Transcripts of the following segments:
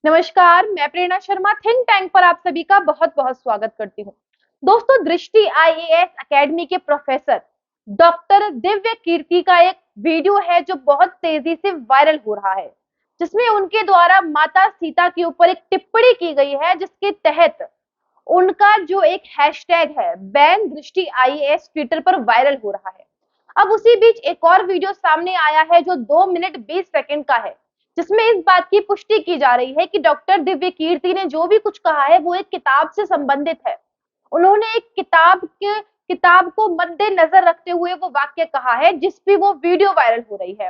नमस्कार, मैं प्रेरणा Sharma think tank पर आप सभी का बहुत बहुत स्वागत करती हूँ। दोस्तों, दृष्टि आईएएस एकेडमी के प्रोफेसर डॉक्टर दिव्य कीर्ति का एक वीडियो है जो बहुत तेजी से वायरल हो रहा है, जिसमें उनके द्वारा माता सीता के ऊपर एक टिप्पणी की गई है, जिसके तहत उनका जो एक हैशटैग है बैन दृष्टि आईएएस ट्विटर पर वायरल हो रहा है। अब उसी बीच एक और वीडियो सामने आया है जो 2 मिनट 20 सेकंड का है, जिसमें इस बात की पुष्टि की जा रही है कि डॉक्टर दिव्य कीर्ति ने जो भी कुछ कहा है वो एक किताब से संबंधित है। उन्होंने एक किताब को मद्देनजर रखते हुए वो वाक्य कहा है जिस पे वो वीडियो वायरल हो रही है।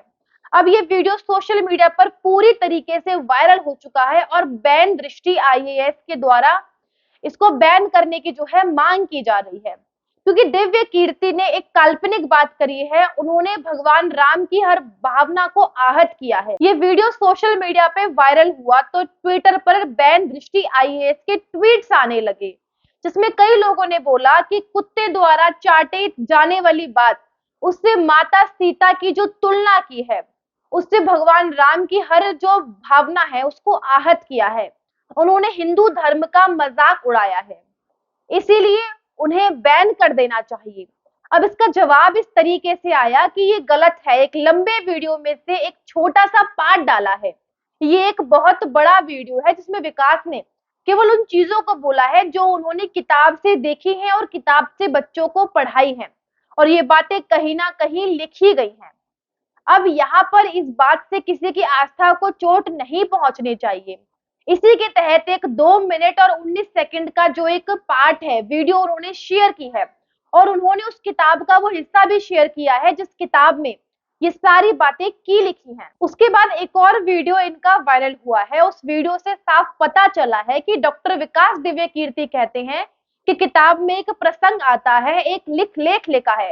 अब ये वीडियो सोशल मीडिया पर पूरी तरीके से वायरल हो चुका है और बैन दृष्टि आईएएस के द्वारा इसको बैन करने की जो है मांग की जा रही है, क्योंकि दिव्य कीर्ति ने एक काल्पनिक बात करी है। उन्होंने भगवान राम की हर भावना को आहत किया है। ये वीडियो सोशल मीडिया पे वायरल हुआ तो ट्विटर पर बैन दृष्टि आईएएस के ट्वीट्स आने लगे, जिसमें कई लोगों ने बोला कि कुत्ते द्वारा चाटे जाने वाली बात, उससे माता सीता की जो तुलना की है, उससे भगवान राम की हर जो भावना है उसको आहत किया है। उन्होंने हिंदू धर्म का मजाक उड़ाया है, इसीलिए उन्हें बैन कर देना चाहिए। अब इसका जवाब इस तरीके से आया कि ये गलत है। एक लंबे वीडियो में से एक छोटा सा पार्ट डाला है। ये एक बहुत बड़ा वीडियो है जिसमें विकास ने केवल उन चीजों को बोला है जो उन्होंने किताब से देखी हैं और किताब से बच्चों को पढ़ाई हैं, और ये बातें कहीं ना कहीं लिखी गई हैं। अब यहाँ पर इस बात से किसी की आस्था को चोट नहीं पहुंचनी चाहिए। इसी के तहत एक 2 मिनट और 19 सेकंड का जो एक पार्ट है वीडियो उन्होंने शेयर की है, और उन्होंने उस किताब का वो हिस्सा भी शेयर किया है जिस किताब में ये सारी बातें की लिखी हैं। उसके बाद एक और वीडियो इनका वायरल हुआ है। उस वीडियो से साफ पता चला है कि डॉक्टर विकास दिव्य कीर्ति कहते हैं कि किताब में एक प्रसंग आता है, एक लेख लिखा है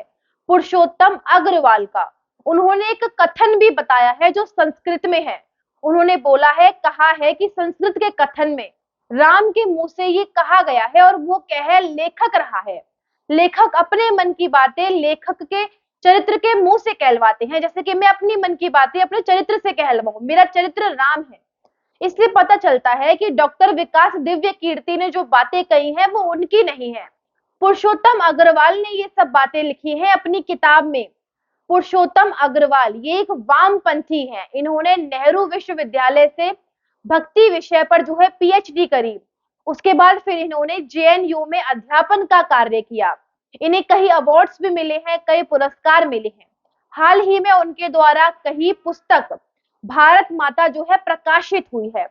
पुरुषोत्तम अग्रवाल का। उन्होंने एक कथन भी बताया है जो संस्कृत में है। उन्होंने बोला है, कहा है कि संस्कृत के कथन में राम के मुंह से ये कहा गया है, और वो कह लेखक रहा है। लेखक अपने मन की बातें लेखक के चरित्र के मुंह से कहलवाते हैं, जैसे कि मैं अपनी मन की बातें अपने चरित्र से कहलवाऊं। मेरा चरित्र राम है। इसलिए पता चलता है कि डॉक्टर विकास दिव्य कीर्ति ने जो बातें कही हैं वो उनकी नहीं है। पुरुषोत्तम अग्रवाल ने ये सब बातें लिखी हैं अपनी किताब में। पुरुषोत्तम अग्रवाल ये एक वामपंथी हैं। इन्होंने नेहरू विश्वविद्यालय से भक्ति विषय पर जो है पीएचडी करी। उसके बाद फिर इन्होंने जेएनयू में अध्यापन का कार्य किया। इन्हें कई अवार्ड्स भी मिले हैं, कई पुरस्कार मिले हैं। हाल ही में उनके द्वारा कई पुस्तक भारत माता जो है प्रकाशित हुई है।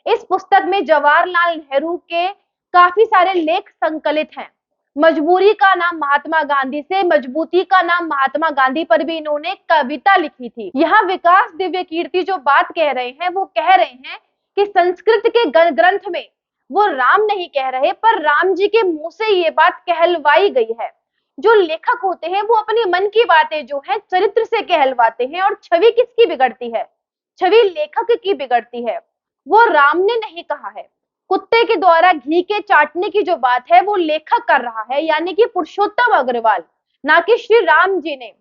इस पुस्तक में जवाहरलाल नेहरू के काफी सारे लेख संकलित हैं। मजबूरी का नाम महात्मा गांधी से मजबूती का नाम महात्मा गांधी पर भी इन्होंने कविता लिखी थी। यहाँ विकास दिव्य कीर्ति जो बात कह रहे हैं वो कह रहे हैं कि संस्कृत के ग्रंथ में वो राम नहीं कह रहे, पर राम जी के मुंह से ये बात कहलवाई गई है। जो लेखक होते हैं वो अपनी मन की बातें जो है चरित्र से कहलवाते हैं, और छवि किसकी बिगड़ती है? छवि लेखक की बिगड़ती है। वो राम ने नहीं कहा है। कुत्ते के द्वारा घी के चाटने की जो बात है वो लेखक कर रहा है, यानी कि पुरुषोत्तम अग्रवाल, ना कि श्री राम जी ने।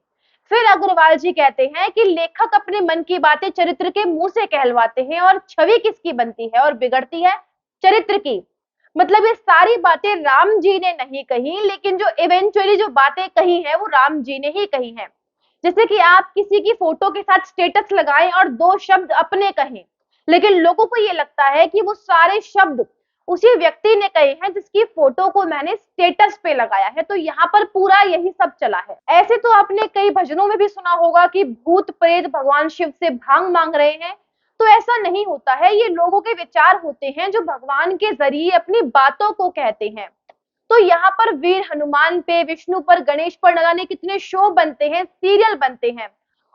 फिर अग्रवाल जी कहते हैं कि लेखक अपने मन की बातें चरित्र के मुंह से कहलवाते हैं, और छवि किसकी बनती है और बिगड़ती है? चरित्र की। मतलब ये सारी बातें राम जी ने नहीं कही, लेकिन जो इवेंचुअली जो बातें कही है वो राम जी ने ही कही है। जैसे कि आप किसी की फोटो के साथ स्टेटस लगाएं और 2 शब्द अपने कहें, लेकिन लोगों को ये लगता है कि वो सारे शब्द उसी व्यक्ति ने कहे हैं जिसकी फोटो को मैंने स्टेटस पे लगाया है। तो यहाँ पर पूरा यही सब चला है। ऐसे तो आपने कई भजनों में भी सुना होगा कि भूत प्रेत भगवान शिव से भांग मांग रहे हैं। तो ऐसा नहीं होता है। ये लोगों के विचार होते हैं जो भगवान के जरिए अपनी बातों को कहते हैं। तो यहाँ पर वीर हनुमान पे, विष्णु पर, गणेश पर न जाने कितने शो बनते हैं, सीरियल बनते हैं,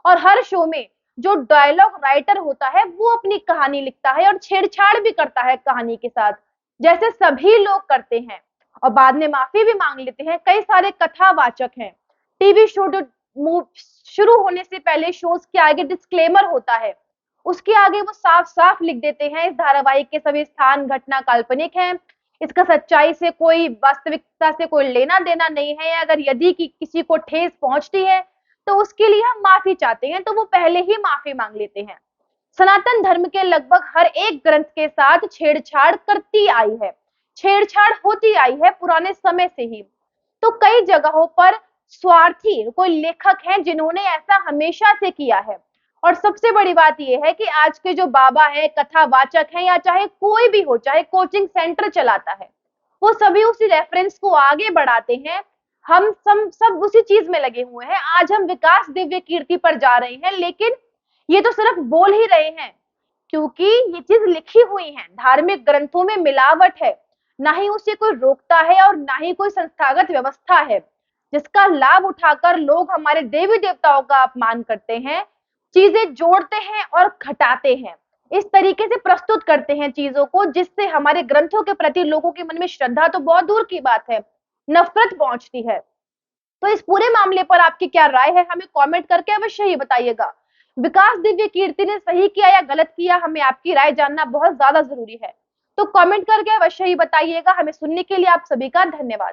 और हर शो में जो डायलॉग राइटर होता है वो अपनी कहानी लिखता है और छेड़छाड़ भी करता है कहानी के साथ, जैसे सभी लोग करते हैं, और बाद में माफी भी मांग लेते हैं। कई सारे कथावाचक हैं। टीवी शो शुरू होने से पहले शोज के आगे डिस्क्लेमर होता है, उसके आगे वो साफ साफ लिख देते हैं इस धारावाहिक के सभी स्थान घटना काल्पनिक हैं, इसका सच्चाई से कोई वास्तविकता से कोई लेना देना नहीं है। अगर यदि किसी को ठेस पहुंचती है तो उसके लिए हम माफी चाहते हैं, तो वो पहले ही माफी मांग लेते हैं। सनातन धर्म के लगभग हर एक ग्रंथ के साथ छेड़छाड़ करती आई है, छेड़छाड़ होती आई है पुराने समय से ही। तो कई जगहों पर स्वार्थी कोई लेखक हैं जिन्होंने ऐसा हमेशा से किया है। और सबसे बड़ी बात यह है कि आज के जो बाबा है, कथावाचक हैं, या चाहे कोई भी हो, चाहे कोचिंग सेंटर चलाता है, वो सभी उसी रेफरेंस को आगे बढ़ाते हैं। हम सब उसी चीज में लगे हुए हैं। आज हम विकास दिव्य कीर्ति पर जा रहे हैं, लेकिन ये तो सिर्फ बोल ही रहे हैं, क्योंकि ये चीज लिखी हुई है, धार्मिक ग्रंथों में मिलावट है। ना ही उसे कोई रोकता है और ना ही कोई संस्थागत व्यवस्था है, जिसका लाभ उठाकर लोग हमारे देवी देवताओं का अपमान करते हैं, चीजें जोड़ते हैं और घटाते हैं, इस तरीके से प्रस्तुत करते हैं चीजों को, जिससे हमारे ग्रंथों के प्रति लोगों के मन में श्रद्धा तो बहुत दूर की बात है, नफरत पहुंचती है। तो इस पूरे मामले पर आपकी क्या राय है, हमें कमेंट करके अवश्य ही बताइएगा। विकास दिव्य कीर्ति ने सही किया या गलत किया, हमें आपकी राय जानना बहुत ज्यादा जरूरी है। तो कमेंट करके अवश्य ही बताइएगा। हमें सुनने के लिए आप सभी का धन्यवाद।